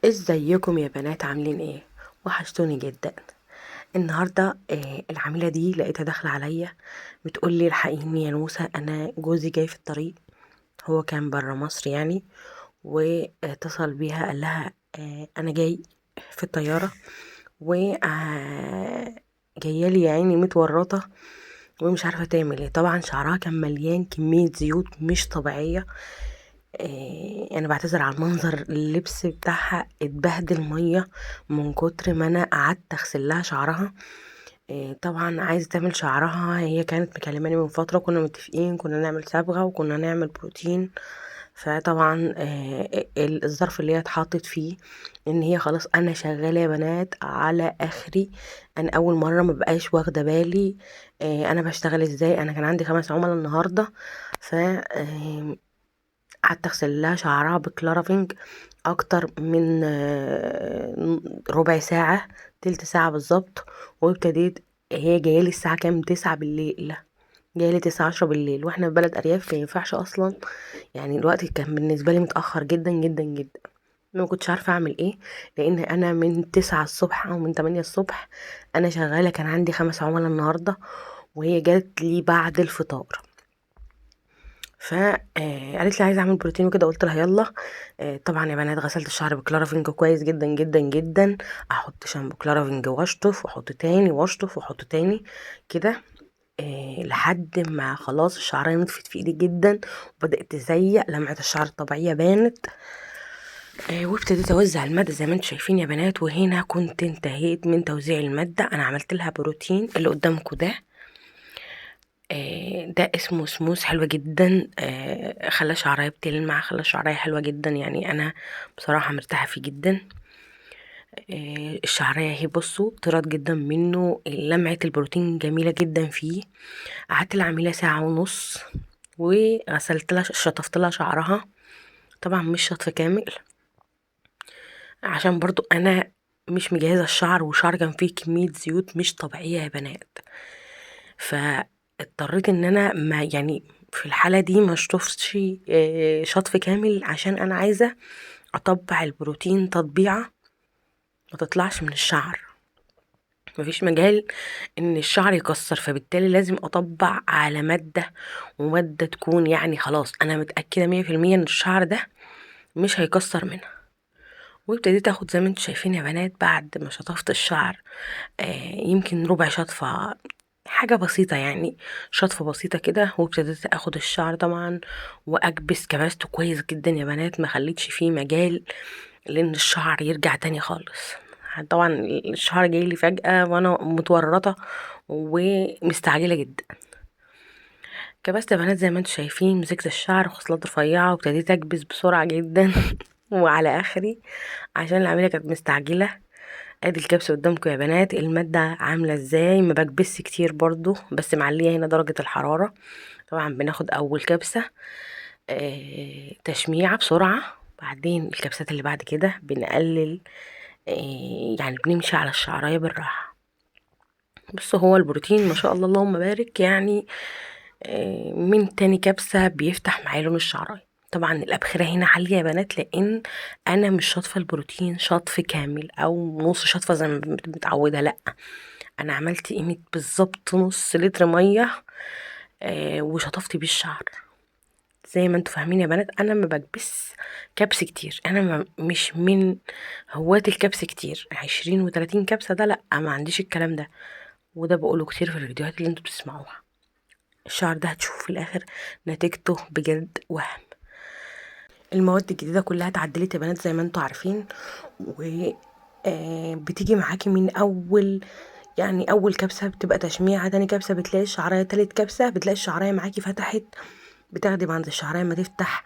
ازيكم يا بنات؟ عاملين ايه؟ وحشتوني جدا. النهارده العميله دي لقيتها داخله عليا بتقول لي الحقيني يا نوسه، انا جوزي جاي في الطريق. هو كان برا مصر يعني، واتصل بيها قال لها انا جاي في الطياره، و جايه لي يا عيني متورطه ومش عارفه تعمل ايه. طبعا شعرها كان مليان كميه زيوت مش طبيعيه. انا بعتذر على المنظر، اللبس بتاعها اتبهدل ميه من كتر ما انا قعدت اغسل لها شعرها. طبعا عايزه تعمل شعرها، هي كانت مكلماني من فتره، كنا متفقين كنا نعمل صبغه وكنا نعمل بروتين. فطبعا الظرف اللي هي اتحطت فيه ان هي خلاص انا شغاله يا بنات على اخري. انا اول مره مبقاش واخده بالي انا بشتغل ازاي. انا كان عندي 5 عملاء النهارده، ف قعدت اغسل لها شعرها بكلارافينج اكتر من ربع ساعة، تلت ساعة بالظبط. وابتديت، هي جايالي الساعة كام؟ 9 بالليل. جايالي 9 10 بالليل، واحنا في بلد ارياف ما ينفعش اصلا. يعني الوقت كان بالنسبة لي متأخر جدا جدا جدا. ما كنتش عارفة اعمل ايه، لان انا من 9 الصبح او من 8 الصبح انا شغالة. كان عندي 5 عملاء النهاردة، وهي جات لي بعد الفطار. فقالت لي عايزه اعمل بروتين وكده، قلت لها يلا. طبعا يا بنات غسلت الشعر بكلارافينج كويس جدا جدا جدا. احط شامبو كلارافينج واشطف واحط تاني واشطف واحط تاني كده، لحد ما خلاص الشعريه نطفت في ايدي جدا، وبدات تزيق، لمعه الشعر الطبيعيه بانت. وابتديت اوزع الماده زي ما انتم شايفين يا بنات. وهنا كنت انتهيت من توزيع الماده. انا عملت لها بروتين اللي قدامكم ده. ده اسمه سموث، حلو جدا. خلى شعرية بتلمع، خلى شعرية حلوة جدا. يعني انا بصراحة مرتاحة فيه جدا. الشعرية اهي، بصوا طرات جدا منه، لمعة البروتين جميلة جدا فيه. قعدت العميلة ساعة ونص، وغسلت لها شطفت لها شعرها. طبعا مش شطف كامل، عشان برضو انا مش مجهزة الشعر، والشعر كان فيه كمية زيوت مش طبيعية يا بنات. فاضطريت ان انا ما يعني في الحالة دي ما اشطفش شطف كامل، عشان انا عايزة اطبع البروتين تطبيعة ما تطلعش من الشعر. مفيش مجال ان الشعر يكسر، فبالتالي لازم اطبع على مادة، ومادة تكون يعني خلاص انا متأكدة 100% ان الشعر ده مش هيكسر منها. وابتديت اخد زي ما انتوا شايفين يا بنات، بعد ما شطفت الشعر يمكن ربع شطفة، حاجة بسيطة يعني، شطفة بسيطة كده. وابتديت اخد الشعر طبعا واكبس، كبسته كويس جدا يا بنات، ما خليتش فيه مجال لان الشعر يرجع تاني خالص. طبعا الشعر جاي لي فجأة وانا متورطة ومستعجلة جدا. كبست يا بنات زي ما انتوا شايفين، مسكت الشعر خصلات رفيعة وابتديت اكبس بسرعة جدا وعلى اخري، عشان العملية كانت مستعجلة. ادي الكبسة قدامكم يا بنات، المادة عاملة ازاي. ما بكبسش كتير برضو، بس معلية هنا درجة الحرارة. طبعا بناخد اول كبسة تشميعة بسرعة، بعدين الكبسات اللي بعد كده بنقلل، يعني بنمشي على الشعراية بالراحة. بص، هو البروتين ما شاء الله اللهم بارك يعني. من تاني كبسة بيفتح معايا لون الشعراية. طبعا الأبخرة هنا عالية يا بنات، لأن أنا مش شاطفة البروتين شطف كامل أو نص شطفة زي ما متعودة، لأ. أنا عملت قيمة بالظبط نص لتر مية وشطفت بيه الشعر. زي ما انتوا فاهمين يا بنات، انا ما بكبس كبس كتير. انا مش من هواة الكبس كتير، 20 و30 كبسة ده لا، ما عنديش الكلام ده. وده بقوله كتير في الفيديوهات اللي انتوا بتسمعوها. الشعر ده هتشوفوا في الاخر نتيجته بجد وهم. المواد الجديدة كلها اتعدلت يا بنات زي ما انتوا عارفين، و بتيجي معاكي من اول، يعني اول كبسة بتبقى تشميعة، تاني كبسة بتلاقي الشعراية، تالت كبسة بتلاقي الشعراية معاكي فتحت. بتاخدي بعد الشعراية ما تفتح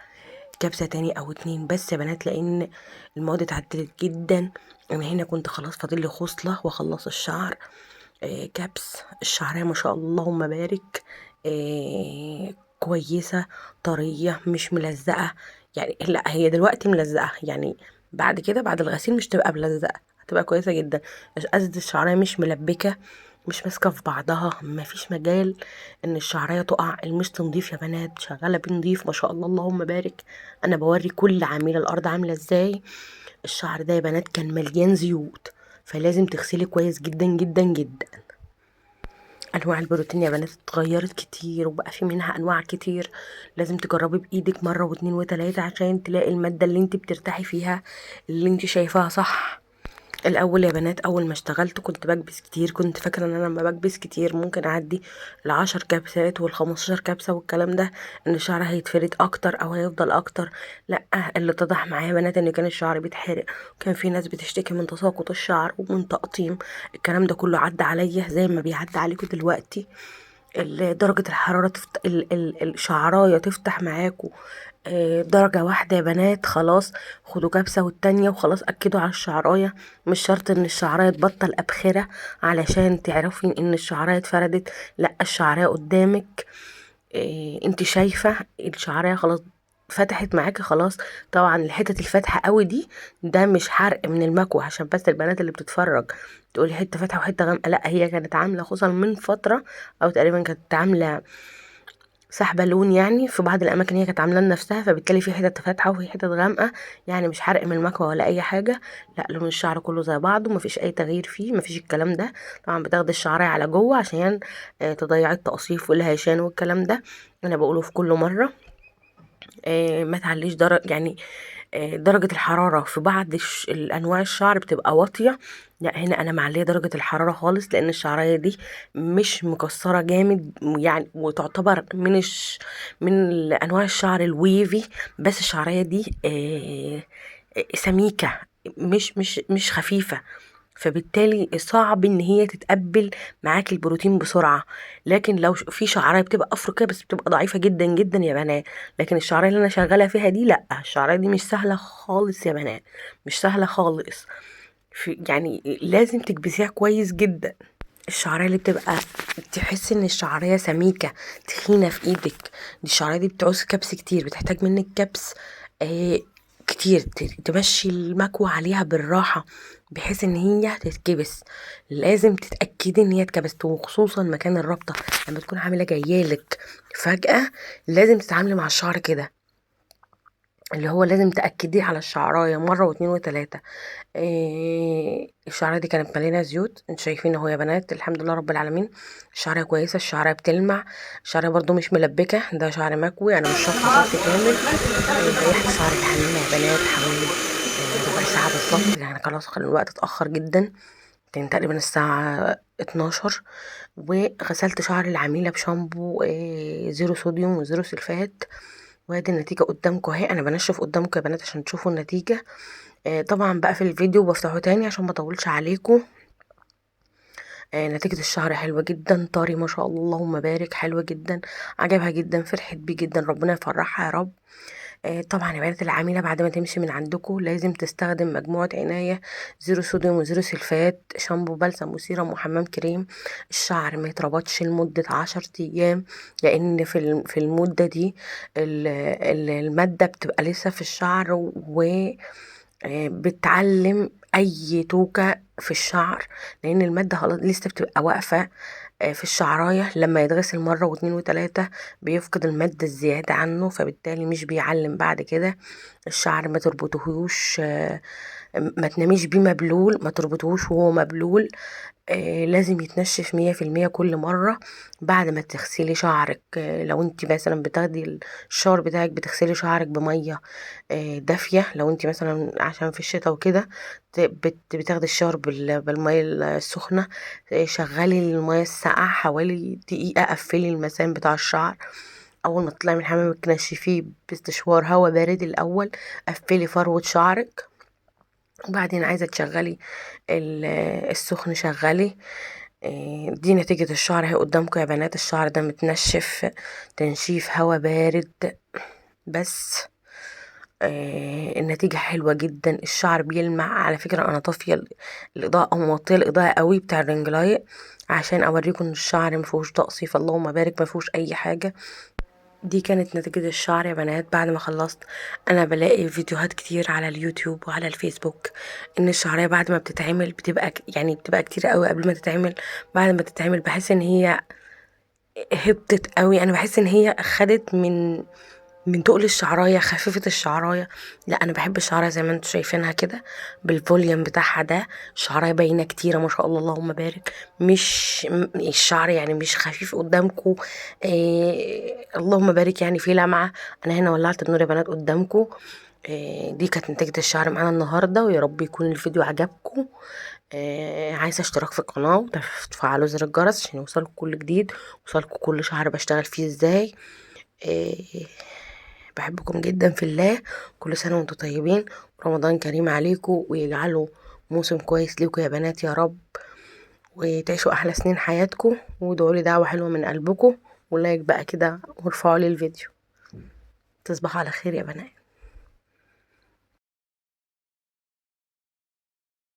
كبسة تاني او اتنين بس يا بنات، لان المواد اتعدلت جدا. انا هنا كنت خلاص فاضل لي خصلة واخلص الشعر. كبس الشعرية ما شاء الله اللهم بارك، كويسة، طرية، مش ملزقة. يعني لا، هي دلوقتي ملزقة يعني، بعد كده بعد الغسيل مش تبقى ملزقة، هتبقى كويسة جدا. قصدي الشعرية مش ملبكة، مش ماسكة في بعضها، مفيش مجال ان الشعرية تقع. المشط نضيف يا بنات، شغالة بيه نضيف ما شاء الله اللهم بارك. انا بوري كل عميلة الارض عاملة ازاي. الشعر ده يا بنات كان مليان زيوت، فلازم تغسلي كويس جدا جدا جدا. انواع البروتين يا بنات اتغيرت كتير وبقى في منها انواع كتير، لازم تجربي بايدك مره واتنين وتلاته عشان تلاقي الماده اللي انت بترتاحي فيها، اللي انت شايفاها صح. الاول يا بنات اول ما اشتغلت كنت بكبس كتير، كنت فاكره ان انا لما بكبس كتير ممكن اعدي ال10 كبسات وال15 كبسه والكلام ده، ان الشعر هيتفرد اكتر او هيفضل اكتر. لا، اللي اتضح معايا يا بنات ان كان الشعر بيتحرق، وكان في ناس بتشتكي من تساقط الشعر ومن تقطيم. الكلام ده كله عدى عليا زي ما بيعدي عليكم دلوقتي. درجة الحرارة الشعراية تفتح معاكوا درجة واحدة يا بنات، خلاص خدوا كبسة والتانية وخلاص أكدوا على الشعراية. مش شرط ان الشعراية تبطل أبخرة علشان تعرفي ان الشعراية اتفردت، لا الشعراية قدامك. انت شايفة الشعراية خلاص فتحت معاكي خلاص. طبعا الحتت الفاتحة قوي دي ده مش حرق من المكوى، عشان بس البنات اللي بتتفرج تقولي حتة فاتحة وحتة غامقة، لا هي كانت عاملة خصوصا من فترة، او تقريبا كانت عاملة سحبة لون، يعني في بعض الاماكن هي كانت عاملاه لنفسها، فبالتالي في حتت فاتحه وفي حتت غامقه، يعني مش حرق من المكوى ولا اي حاجه. لا لون الشعر كله زي بعضه، مفيش اي تغيير فيه، مفيش الكلام ده. طبعا بتاخدي الشعرايه على جوه عشان تضيعي التقصيف والهيشان والكلام ده، انا بقوله في كل مره. ما تعليش درجة يعني درجة الحرارة في بعض الأنواع الشعر بتبقى واطية، لا هنا أنا معلية درجة الحرارة خالص، لأن الشعراية دي مش مكسرة جامد يعني، وتعتبر من أنواع الشعر الويفي، بس الشعراية دي سميكة، مش خفيفة، فبالتالي صعب ان هي تتقبل معاك البروتين بسرعه. لكن لو في شعرايه بتبقى افريقيه بس بتبقى ضعيفه جدا جدا يا بنات، لكن الشعرايه اللي انا شغاله فيها دي لا، الشعرايه دي مش سهله خالص يا بنات، مش سهله خالص. يعني لازم تكبسيها كويس جدا. الشعريه اللي بتبقى تحس ان الشعريه سميكه تخينه في ايدك، دي الشعريه دي بتعوز كبس كتير، بتحتاج منك كبس آه كتير، تمشي المكوى عليها بالراحه بحيث ان هي تتكبس. لازم تتاكدي ان هي اتكبست، وخصوصا مكان الرابطه لما تكون عامله جايالك فجاه، لازم تتعاملي مع الشعر كده، اللي هو لازم تأكديه على الشعراية مرة واتنين وتلاتة. الشعرية دي كانت مليانة زيوت، انتوا شايفين اهو يا بنات، الحمد لله رب العالمين. الشعرية كويسة، الشعرية بتلمع، الشعرية برضو مش ملبكة، ده شعر مكوي انا مش شاطة خط كامل. ريحت الشعر الحنينة يا بنات حوالي ربع ساعة بالظبط، يعني خلاص الوقت اتأخر جدا، كان تقريبا الساعة 12. وغسلت شعر العميلة بشامبو زيرو صوديوم وزيرو سلفات، وادي النتيجة قدامكم اهي، انا بنشف قدامكم يا بنات عشان تشوفوا النتيجة. طبعا بقى في الفيديو بفتحه تاني عشان ما اطولش عليكم. نتيجة الشعر حلوة جدا، طري ما شاء الله اللهم بارك، حلوة جدا، عجبها جدا، فرحت بيه جدا، ربنا يفرحها يا رب. طبعا يا بنات العميلة بعد ما تمشي من عندكم لازم تستخدم مجموعة عناية زيرو صوديوم وزيرو سلفات، شامبو بلسم وسيرم وحمام كريم. الشعر ما يتربطش لمدة 10 أيام، لأن في المدة دي المادة بتبقى لسه في الشعر، و بتعلم اي توكة في الشعر، لان المادة خلاص لسه بتبقى واقفة في الشعراية، لما يتغسل مرة واتنين وتلاتة بيفقد المادة الزيادة عنه، فبالتالي مش بيعلم بعد كده. الشعر ما تربطهوش ما تناميش بيه مبلول، ما تربطهوش وهو مبلول. لازم يتنشف 100% كل مرة بعد ما تغسلي شعرك. لو انت مثلا بتاخدي الشاور بتاعك بتغسلي شعرك بمية دافية، لو انت مثلا عشان في الشتاء وكده بتاخدي الشاور بالمية السخنة، شغلي المية الساقعة حوالي دقيقة، قفلي المسام بتاع الشعر، اول ما تطلعي من الحمام تنشفيه باستشوار هوا بارد الاول، قفلي فروة شعرك، وبعدين عايزة تشغلي السخن شغلي. دي نتيجة الشعر اهي قدامكم يا بنات، الشعر ده متنشف تنشيف هوا بارد بس. النتيجة حلوة جدا، الشعر بيلمع، على فكرة انا طافية الاضاءة او موطية الاضاءة قوي بتاع الرينج لايت عشان اوريكم ان الشعر مفيهوش تقصيف، اللهم بارك مفيهوش اي حاجة. دي كانت نتيجة الشعر يا بنات بعد ما خلصت. انا بلاقي فيديوهات كتير على اليوتيوب وعلى الفيسبوك ان الشعرية بعد ما بتتعمل بتبقى يعني بتبقى كتير قوي قبل ما تتعمل، بعد ما تتعمل بحس ان هي هبطت قوي، انا بحس ان هي خدت من تقل الشعرايه، خفيفه الشعرايه. لا انا بحب الشعرايه زي ما انتوا شايفينها كده، بالفوليوم بتاعها ده. الشعرايه باينه كتيره ما شاء الله اللهم بارك. مش الشعر يعني مش خفيف قدامكم. اللهم بارك، يعني في لمعه. انا هنا ولعت النور يا بنات قدامكم. دي كانت نتيجة الشعر معانا النهاردة، ويا رب يكون الفيديو عجبكم. عايزة اشتراك في القناة وتفعلوا زر الجرس عشان يوصلكوا كل جديد، يوصلكوا كل شهر بشتغل فيه ازاي. آه، بحبكم جدا في الله. كل سنة وانتم طيبين، رمضان كريم عليكم، ويجعله موسم كويس ليكم يا بنات يا رب، وتعيشوا احلى سنين حياتكم، وادعوا لي دعوة حلوة من قلبكم، ولايك بقى كده وارفعوا لي الفيديو. تصبحوا على خير يا بنات.